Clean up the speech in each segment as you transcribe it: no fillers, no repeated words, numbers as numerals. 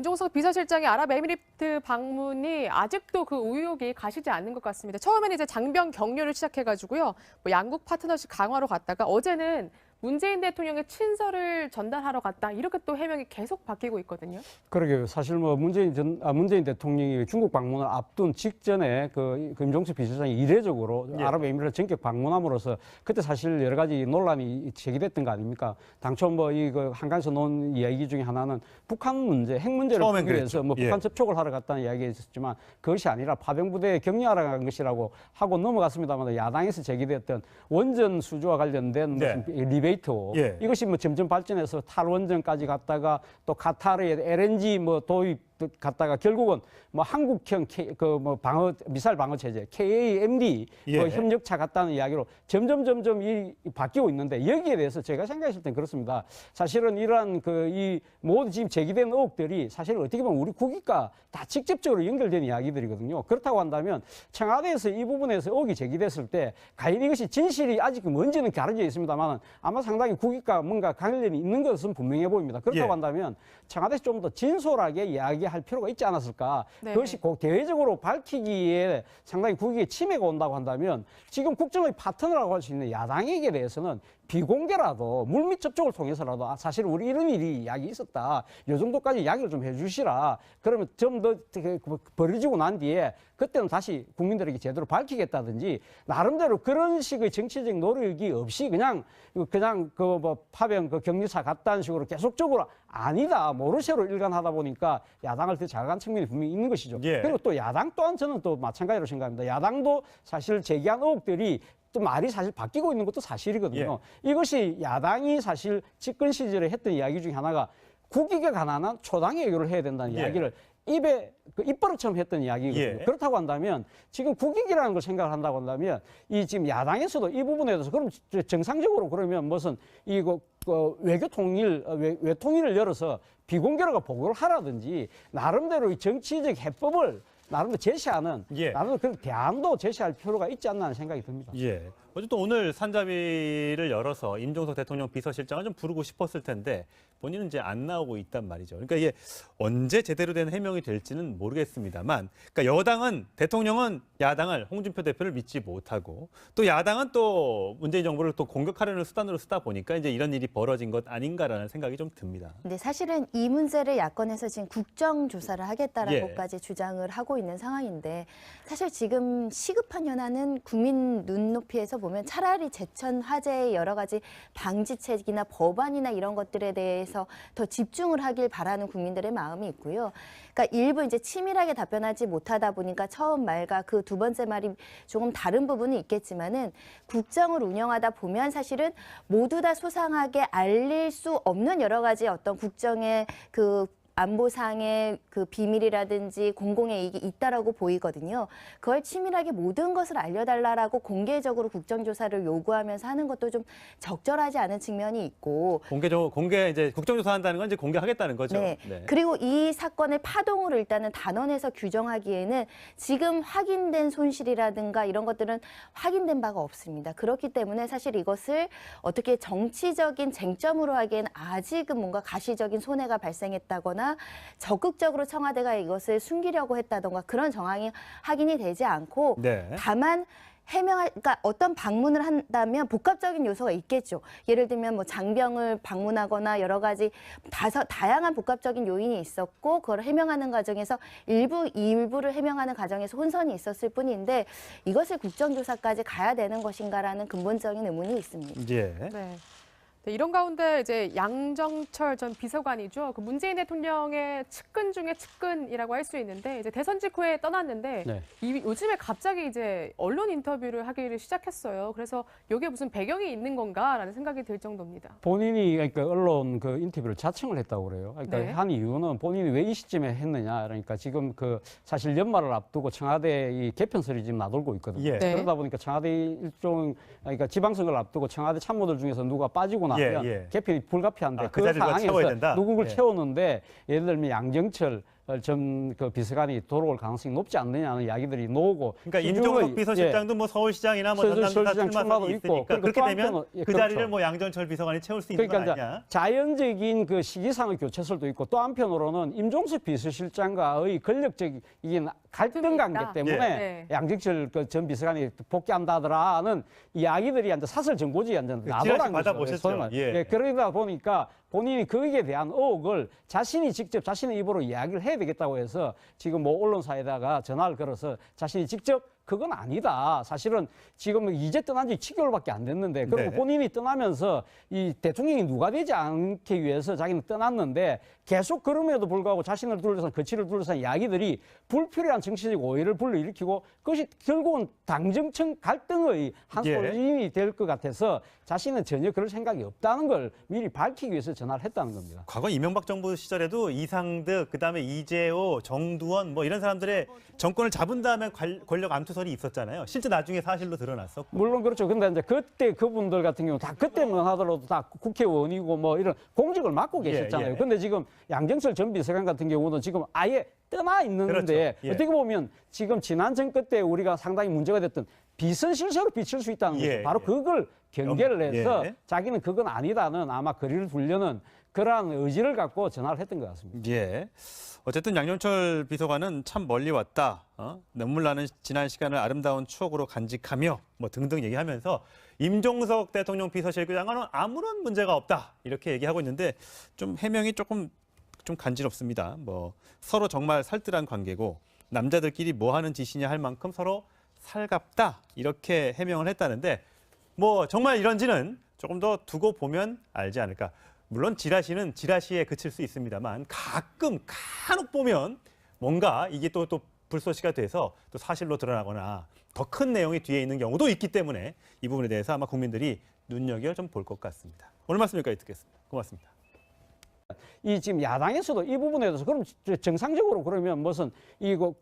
임종석 비서실장의 아랍에미리트 방문이 아직도 그 의욕이 가시지 않는 것 같습니다. 처음에는 이제 장병 격려를 시작해가지고요. 뭐 양국 파트너십 강화로 갔다가 어제는 문재인 대통령의 친서를 전달하러 갔다. 이렇게 또 해명이 계속 바뀌고 있거든요. 그러게요. 사실 뭐 문재인 대통령이 중국 방문을 앞둔 직전에 그 임종석 비서실장이 이례적으로 아랍에미리트 전격 방문함으로써 그때 사실 여러 가지 논란이 제기됐던 거 아닙니까? 당초 뭐 그 한간에서 놓은 이야기 중에 하나는 북한 문제, 핵 문제를 풀기 위해서 뭐 북한 접촉을 하러 갔다는 이야기가 있었지만 그것이 아니라 파병부대 격려하러 간 것이라고 하고 넘어갔습니다만 야당에서 제기됐던 원전 수주와 관련된 무슨 리베이트 이것이 뭐 점점 발전해서 탈원전까지 갔다가 또 카타르의 LNG 뭐 도입 갔다가 결국은 뭐 한국형 그 뭐 미사일 방어 체제 KAMD 뭐 협력차 갔다는 이야기로 점점 이 바뀌고 있는데 여기에 대해서 제가 생각했을 땐 그렇습니다. 사실은 이러한 이 모든 지금 제기된 의혹들이 사실 어떻게 보면 우리 국익과 다 직접적으로 연결된 이야기들이거든요. 그렇다고 한다면 청와대에서 이 부분에서 의혹이 제기됐을 때 과연 이것이 진실이 아직 뭔지는 가려져 있습니다만 아마 상당히 국익과 뭔가 관련이 있는 것은 분명해 보입니다. 그렇다고 한다면 청와대에서 좀 더 진솔하게 이야기할 필요가 있지 않았을까. 네. 그것이 대외적으로 밝히기에 상당히 국익에 침해가 온다고 한다면 지금 국정의 파트너라고 할 수 있는 야당에게 대해서는 비공개라도 물밑 접촉을 통해서라도 사실 우리 이런 일이 이야기 있었다. 이 정도까지 이야기를 좀 해주시라. 그러면 좀 더 벌어지고 난 뒤에 그때는 다시 국민들에게 제대로 밝히겠다든지 나름대로 그런 식의 정치적 노력이 없이 그냥 그 뭐 파병 그 격리차 갔다는 식으로 계속적으로 아니다. 모르쇠로 일관하다 보니까 야당을 더 자극한 측면이 분명히 있는 것이죠. 그리고 또 야당 또한 저는 또 마찬가지로 생각합니다. 야당도 사실 제기한 의혹들이 또 말이 사실 바뀌고 있는 것도 사실이거든요. 이것이 야당이 사실 집권 시절에 했던 이야기 중에 하나가 국익에 관한 초당의 외교를 해야 된다는 이야기를 입에 입버릇처럼 했던 이야기거든요. 그렇다고 한다면 지금 국익이라는 걸 생각을 한다고 한다면 이 지금 야당에서도 이 부분에 대해서 그럼 정상적으로 그러면 무슨 외교 통일, 외통일을 열어서 비공개로 보고를 하라든지 나름대로 이 정치적 해법을 나름대로 제시하는 나름대로 그런 대안도 제시할 필요가 있지 않나 하는 생각이 듭니다. 어쨌든 오늘 산자위를 열어서 임종석 대통령 비서실장을 좀 부르고 싶었을 텐데 본인은 이제 안 나오고 있단 말이죠. 그러니까 이게 언제 제대로 된 해명이 될지는 모르겠습니다만, 그러니까 여당은 대통령은 야당을 홍준표 대표를 믿지 못하고 또 야당은 또 문재인 정부를 또 공격하려는 수단으로 쓰다 보니까 이제 이런 일이 벌어진 것 아닌가라는 생각이 좀 듭니다. 근데 사실은 이 문제를 야권에서 지금 국정조사를 하겠다라고까지 주장을 하고 있는 상황인데 사실 지금 시급한 현안은 국민 눈높이에서 보면 차라리 제천 화재의 여러 가지 방지책이나 법안이나 이런 것들에 대해서 더 집중을 하길 바라는 국민들의 마음이 있고요. 그러니까 일부 이제 치밀하게 답변하지 못하다 보니까 처음 말과 그 두 번째 말이 조금 다른 부분이 있겠지만은 국정을 운영하다 보면 사실은 모두 다 소상하게 알릴 수 없는 여러 가지 어떤 국정의 그 안보상의 그 비밀이라든지 공공의 이익이 있다라고 보이거든요. 그걸 치밀하게 모든 것을 알려달라라고 공개적으로 국정조사를 요구하면서 하는 것도 좀 적절하지 않은 측면이 있고. 공개 이제 국정조사한다는 건 이제 공개하겠다는 거죠. 그리고 이 사건의 파동을 일단은 단원에서 규정하기에는 지금 확인된 손실이라든가 이런 것들은 확인된 바가 없습니다. 그렇기 때문에 사실 이것을 어떻게 정치적인 쟁점으로 하기에는 아직은 뭔가 가시적인 손해가 발생했다거나 적극적으로 청와대가 이것을 숨기려고 했다던가 그런 정황이 확인이 되지 않고 다만 그러니까 어떤 방문을 한다면 복합적인 요소가 있겠죠. 예를 들면 뭐 장병을 방문하거나 여러 가지 다양한 복합적인 요인이 있었고 그걸 해명하는 과정에서 일부를 해명하는 과정에서 혼선이 있었을 뿐인데 이것을 국정조사까지 가야 되는 것인가라는 근본적인 의문이 있습니다. 네, 이런 가운데 이제 양정철 전 비서관이죠. 그 문재인 대통령의 측근 중에 측근이라고 할 수 있는데 이제 대선 직후에 떠났는데 요즘에 갑자기 이제 언론 인터뷰를 하기를 시작했어요. 그래서 이게 무슨 배경이 있는 건가라는 생각이 들 정도입니다. 본인이 그러니까 언론 그 인터뷰를 자청을 했다고 그래요. 그러니까 한 이유는 본인이 왜 이 시점에 했느냐. 그러니까 지금 그 사실 연말을 앞두고 청와대 이 개편설이 지금 나돌고 있거든요. 그러다 보니까 청와대 일종 그러니까 지방선거를 앞두고 청와대 참모들 중에서 누가 빠지고 나면 개편이 불가피한데 그 상황에서 누구를 채우는데 예를 들면 양정철 전 그 비서관이 돌아올 가능성이 높지 않느냐는 이야기들이 나오고. 그러니까 임종석 비서실장도 뭐 서울시장이나 뭐 전남지사 서울시장 출마도 있고. 있으니까 그렇게 되면 그 그렇죠. 자리를 뭐 양정철 비서관이 채울 수 있는 거 그러니까 아니냐? 자연적인 그 시기상의 교체설도 있고 또 한편으로는 임종석 비서실장과의 권력적인 갈등 관계 때문에 네. 양정철 그 전 비서관이 복귀한다더라는 이야기들이 이제 사설 정보지 이제 나돌아간 받아보셨죠? 예. 그러다 보니까 본인이 거기에 대한 의혹을 자신이 직접 자신의 입으로 이야기를 해야 되겠다고 해서 지금 뭐 언론사에다가 전화를 걸어서 자신이 직접 그건 아니다. 사실은 지금 이제 떠난 지 7개월밖에 안 됐는데 그리고 네. 본인이 떠나면서 이 대통령이 누가 되지 않기 위해서 자기는 떠났는데 계속 그럼에도 불구하고 자신을 둘러싼 거취를 둘러싼 이야기들이 불필요한 정치적 오해를 불러일으키고 그것이 결국은 당정청 갈등의 한 예. 소진이 될 것 같아서 자신은 전혀 그럴 생각이 없다는 걸 미리 밝히기 위해서 전화를 했다는 겁니다. 과거 이명박 정부 시절에도 이상득, 그다음에 이재호, 정두원 뭐 이런 사람들의 정권을 잡은 다음에 권력 암투설이 있었잖아요. 실제 나중에 사실로 드러났었고. 물론 그렇죠. 근데 이제 그때 그분들 같은 경우 다 그때만 하더라도 다 국회의원이고 뭐 이런 공직을 맡고 계셨잖아요. 예. 근데 지금 양정철 전 비서관 같은 경우는 지금 아예 떠나 있는데 그렇죠. 예. 어떻게 보면 지금 지난 정권 때 우리가 상당히 문제가 됐던 비선실세로 비칠 수 있다는 거죠. 예. 바로 그걸 경계를 해서 예. 자기는 그건 아니다는 아마 거리를 두려는 그러한 의지를 갖고 전화를 했던 것 같습니다. 예. 어쨌든 양정철 비서관은 참 멀리 왔다. 눈물 나는 지난 시간을 아름다운 추억으로 간직하며 뭐 등등 얘기하면서 임종석 대통령 비서실장과는 아무런 문제가 없다. 이렇게 얘기하고 있는데 좀 해명이 조금 좀 간지럽습니다. 뭐 서로 정말 살뜰한 관계고 남자들끼리 뭐 하는 짓이냐 할 만큼 서로 살갑다. 이렇게 해명을 했다는데 뭐 정말 이런지는 조금 더 두고 보면 알지 않을까. 물론 지라시는 지라시에 그칠 수 있습니다만 가끔 간혹 보면 뭔가 이게 또 불소시가 돼서 또 사실로 드러나거나 더 큰 내용이 뒤에 있는 경우도 있기 때문에 이 부분에 대해서 아마 국민들이 눈여겨 좀 볼 것 같습니다. 오늘 말씀 여기까지 듣겠습니다. 고맙습니다. 이 지금 야당에서도 이 부분에 대해서 그럼 정상적으로 그러면 무슨 이거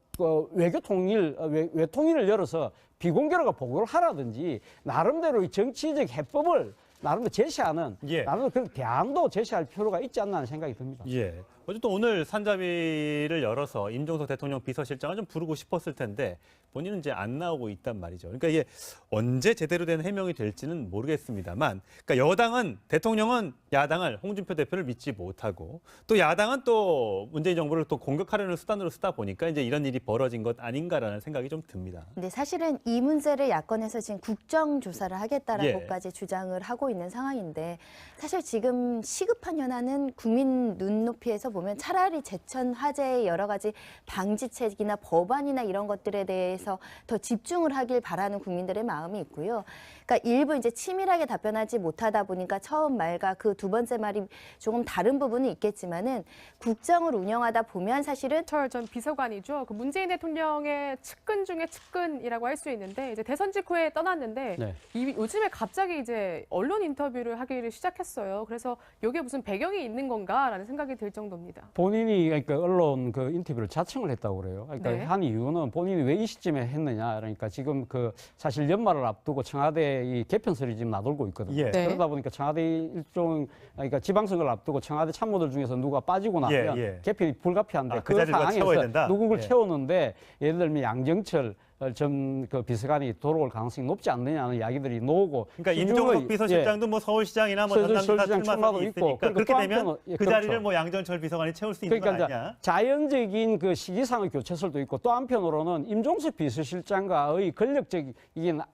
외교 통일 외통일을 열어서 비공개로가 보고를 하라든지 나름대로 이 정치적 해법을 나름대로 제시하는 예. 나름대로 그런 대안도 제시할 필요가 있지 않나 하는 생각이 듭니다. 예. 어쨌든 오늘 산자비를 열어서 임종석 대통령 비서실장을 좀 부르고 싶었을 텐데 본인은 이제 안 나오고 있단 말이죠. 그러니까 이게 언제 제대로 된 해명이 될지는 모르겠습니다만, 그러니까 여당은 대통령은 야당을 홍준표 대표를 믿지 못하고 또 야당은 또 문재인 정부를 또 공격하려는 수단으로 쓰다 보니까 이제 이런 일이 벌어진 것 아닌가라는 생각이 좀 듭니다. 근데 사실은 이 문제를 야권에서 지금 국정조사를 하겠다라고까지 예. 주장을 하고 있는 상황인데 사실 지금 시급한 현안은 국민 눈높이에서 보면 차라리 제천 화재의 여러 가지 방지책이나 법안이나 이런 것들에 대해서 더 집중을 하길 바라는 국민들의 마음이 있고요. 그러니까 일부 이제 치밀하게 답변하지 못하다 보니까 처음 말과 그 두 번째 말이 조금 다른 부분은 있겠지만은 국정을 운영하다 보면 사실은 철 전 비서관이죠. 그 문재인 대통령의 측근 중에 측근이라고 할 수 있는데 이제 대선 직후에 떠났는데 네. 요즘에 갑자기 이제 언론 인터뷰를 하기를 시작했어요. 그래서 이게 무슨 배경이 있는 건가라는 생각이 들 정도입니다. 본인이 그러니까 언론 그 인터뷰를 자청을 했다고 그래요. 그러니까 네. 한 이유는 본인이 왜 이 시점에 했느냐. 그러니까 지금 그 사실 연말을 앞두고 청와대 이 개편설이 지금 나돌고 있거든요. 예. 네. 그러다 보니까 청와대 일종 그러니까 지방선거를 앞두고 청와대 참모들 중에서 누가 빠지고 나면 예. 개편이 불가피한데 그 자리를 누가 채워야 된다? 누구를 예. 채우는데 예를 들면 양정철 전 그 비서관이 돌아올 가능성이 높지 않느냐는 이야기들이 나오고. 그러니까 시중의- 임종석 비서실장도 뭐 서울시장이나 뭐 전남지사 서울시장 출마도 출마도 있으니까 있고, 그렇게 또 되면 한편은- 예, 그 그렇죠. 자리를 뭐 양정철 비서관이 채울 수 있는 그러니까 거 이제 아니냐? 자연적인 그 시기상의 교체설도 있고 또 한편으로는 임종석 비서실장과의 권력적인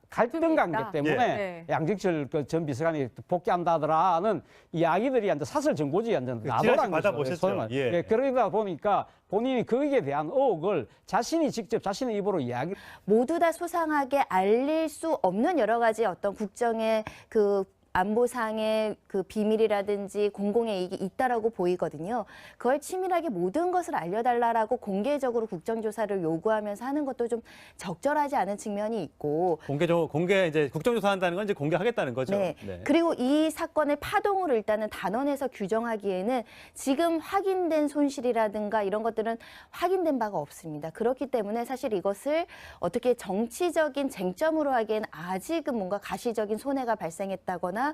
갈등 관계 있다. 때문에 예. 양정철 그 전 비서관이 복귀한다더라는 이야기들이 이제 사설 정보지 이제 나돌아간 지라시 거죠. 받아보셨죠? 소위 말해. 예. 그러다 보니까 본인이 거기에 대한 의혹을 자신이 직접 자신의 입으로 이야기. 모두 다 소상하게 알릴 수 없는 여러 가지 어떤 국정의 그 안보상의 그 비밀이라든지 공공의 이익이 있다라고 보이거든요. 그걸 치밀하게 모든 것을 알려달라라고 공개적으로 국정조사를 요구하면서 하는 것도 좀 적절하지 않은 측면이 있고. 공개 이제 국정조사한다는 건 이제 공개하겠다는 거죠. 네. 그리고 이 사건을 파동으로 일단은 단원에서 규정하기에는 지금 확인된 손실이라든가 이런 것들은 확인된 바가 없습니다. 그렇기 때문에 사실 이것을 어떻게 정치적인 쟁점으로 하기에는 아직은 뭔가 가시적인 손해가 발생했다거나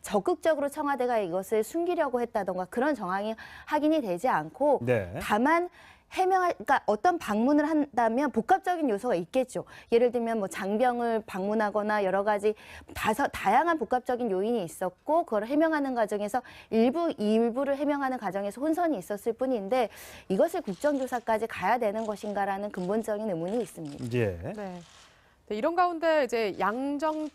적극적으로 청와대가 이것을 숨기려고 했다던가 그런 정황이 확인이 되지 않고 네. 다만 그러니까 어떤 방문을 한다면 복합적인 요소가 있겠죠. 예를 들면 뭐 장병을 방문하거나 여러 가지 다양한 복합적인 요인이 있었고 그걸 해명하는 과정에서 일부를 해명하는 과정에서 혼선이 있었을 뿐인데 이것을 국정조사까지 가야 되는 것인가라는 근본적인 의문이 있습니다. 예. 네. 네, 이런 가운데 이제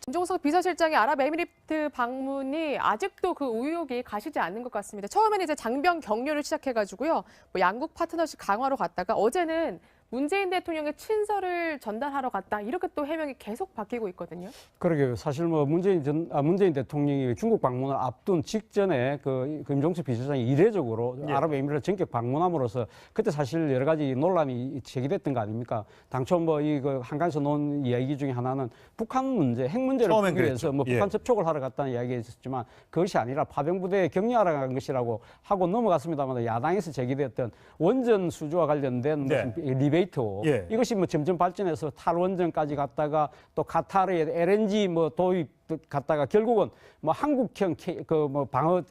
김종석 비서실장의 아랍에미리트 방문이 아직도 그 의혹이 가시지 않는 것 같습니다. 처음에는 이제 장병 격려를 시작해가지고요, 뭐 양국 파트너십 강화로 갔다가 어제는 문재인 대통령의 친서를 전달하러 갔다 이렇게 또 해명이 계속 바뀌고 있거든요. 그러게요. 사실 뭐 문재인 대통령이 중국 방문을 앞둔 직전에 그 김종석 비서실장이 이례적으로 예. 아랍에미리트 전격 방문함으로써 그때 사실 여러 가지 논란이 제기됐던 거 아닙니까? 당초 뭐 그 한간에서 논 이야기 중에 하나는 북한 문제, 핵 문제를 처음엔 풀기 위해서 그랬죠. 뭐 북한 예. 접촉을 하러 갔다는 이야기가 있었지만 그것이 아니라 파병부대 격려하러 간 것이라고 하고 넘어갔습니다만 야당에서 제기됐던 원전 수주와 관련된 네. 무슨 리베이트 예. 이것이 뭐 점점 발전해서 탈원전까지 갔다가 또 카타르의 LNG 뭐 도입 갔다가 결국은 뭐 한국형 그 뭐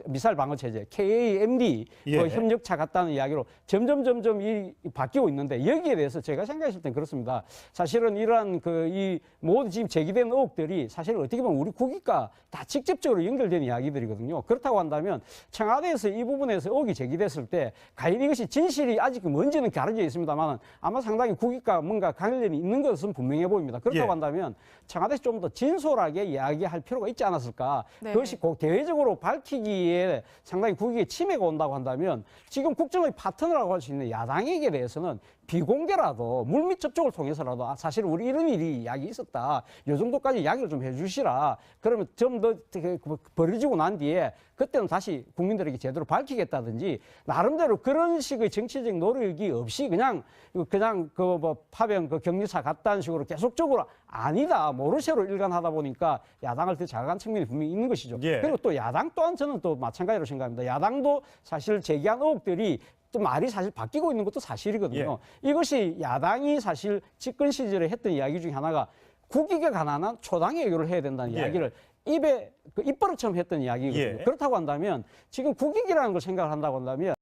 미사일 방어 체제 KAMD 예. 그 협력차 갔다는 이야기로 점점 이 바뀌고 있는데 여기에 대해서 제가 생각했을 땐 그렇습니다. 사실은 이러한 이 모든 지금 제기된 의혹들이 사실 어떻게 보면 우리 국익과 다 직접적으로 연결된 이야기들이거든요. 그렇다고 한다면 청와대에서 이 부분에서 의혹이 제기됐을 때 과연 이것이 진실이 아직 뭔지는 가려져 있습니다만 아마 상당히 국익과 뭔가 관련이 있는 것은 분명해 보입니다. 그렇다고 예. 한다면 청와대에서 좀 더 진솔하게 이야기할 필요가 있지 않았을까. 네. 그것이 꼭 대외적으로 밝히기에 상당히 국익에 침해가 온다고 한다면 지금 국정의 파트너라고 할 수 있는 야당에게 대해서는 비공개라도 물밑 접촉을 통해서라도 사실 우리 이런 일이 이야기 있었다. 이 정도까지 이야기를 좀 해주시라. 그러면 좀 더 버려지고 난 뒤에 그때는 다시 국민들에게 제대로 밝히겠다든지 나름대로 그런 식의 정치적 노력이 없이 그냥 그 뭐 파병 그 격리차 갔다는 식으로 계속적으로 아니다. 모르쇠로 일관하다 보니까 야당을 더 자극한 측면이 분명히 있는 것이죠. 예. 그리고 또 야당 또한 저는 또 마찬가지로 생각합니다. 야당도 사실 제기한 의혹들이 또 말이 사실 바뀌고 있는 것도 사실이거든요. 이것이 야당이 사실 집권 시절에 했던 이야기 중에 하나가 국익에 관한 초당의 외교를 해야 된다는 이야기를 입에 입버릇처럼 했던 이야기거든요. 그렇다고 한다면 지금 국익이라는 걸 생각을 한다고 한다면